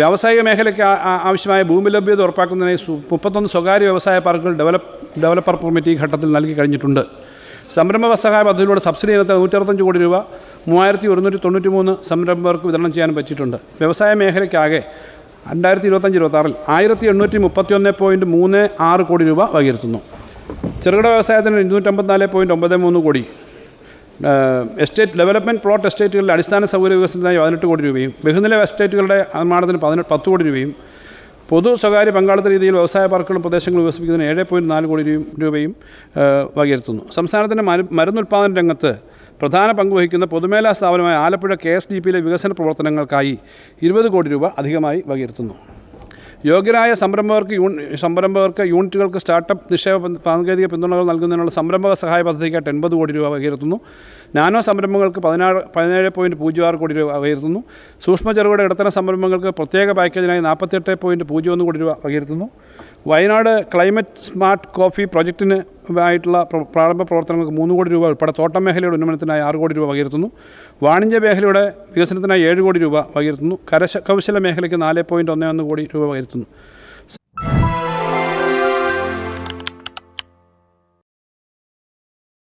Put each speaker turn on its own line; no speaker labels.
വ്യാവസായിക മേഖലയ്ക്ക് ആവശ്യമായ ഭൂമി ലഭ്യത ഉറപ്പാക്കുന്നതിനായി 31 സ്വകാര്യ വ്യവസായ പാർക്കുകൾ ഡെവലപ്പർ പെർമിറ്റ് ഈ ഘട്ടത്തിൽ നൽകി കഴിഞ്ഞിട്ടുണ്ട്. സംരംഭക സഹായ പദ്ധതിയിലൂടെ സബ്സിഡി ഇനത്തിൽ 165 കോടി രൂപ 3193 സംരംഭകർക്ക് വിതരണം ചെയ്യാൻ പറ്റിയിട്ടുണ്ട്. വ്യവസായ മേഖലയ്ക്കാകെ 2025-26 1831.36 കോടി രൂപ വകയിരുത്തുന്നു. ചെറുകിട വ്യവസായത്തിന് 254.93 കോടി, എസ്റ്റേറ്റ് ഡെവലപ്മെൻറ്റ് പ്ലോട്ട് എസ്റ്റേറ്റുകളുടെ അടിസ്ഥാന സൗകര്യ വികസനത്തിനായി 18 കോടി രൂപയും ബഹുനില എസ്റ്റേറ്റുകളുടെ നിർമ്മാണത്തിന് 10 കോടി രൂപയും പൊതു സ്വകാര്യ പങ്കാളിത്ത രീതിയിൽ വ്യവസായ പാർക്കുകളും പ്രദേശങ്ങളും വികസിപ്പിക്കുന്നതിന് 7.4 കോടി രൂപയും വകയിരുത്തുന്നു. സംസ്ഥാനത്തിൻ്റെ മരുന്നുൽപ്പാദന രംഗത്ത് പ്രധാന പങ്ക് വഹിക്കുന്ന പൊതുമേഖലാ സ്ഥാപനമായ ആലപ്പുഴ KSDPയിലെ വികസന പ്രവർത്തനങ്ങൾക്കായി 20 കോടി രൂപ അധികമായി വകയിരുത്തുന്നു. യോഗ്യരായ സംരംഭകർക്ക് യൂണിറ്റുകൾക്ക് സ്റ്റാർട്ടപ്പ് നിക്ഷേപ സാങ്കേതിക പിന്തുണകൾ നൽകുന്നതിനുള്ള സംരംഭക സഹായ പദ്ധതിക്കായിട്ട് 80 കോടി രൂപ വകയിരുത്തുന്നു. നാനോ സംരംഭങ്ങൾക്ക് 17.06 കോടി രൂപ വകയിരുത്തുന്നു. സൂക്ഷ്മ ചെറുകിട ഇടത്തര സംരംഭങ്ങൾക്ക് പ്രത്യേക പാക്കേജിനായി 48.01 കോടി രൂപ വകയിരുത്തുന്നു. വയനാട് ക്ലൈമറ്റ് സ്മാർട്ട് കോഫി പ്രോജക്റ്റിന് ആയിട്ടുള്ള പ്രാരംഭ പ്രവർത്തനങ്ങൾക്ക് 3 കോടി രൂപ ഉൾപ്പെടെ തോട്ടം മേഖലയുടെ ഉന്നമനത്തിനായി 6 കോടി രൂപ വകയിരുത്തുന്നു. വാണിജ്യ മേഖലയുടെ വികസനത്തിനായി 7 കോടി രൂപ വകയിരുത്തുന്നു. കരകൗശല മേഖലയ്ക്ക് 4.11 കോടി രൂപ വകയിരുത്തുന്നു.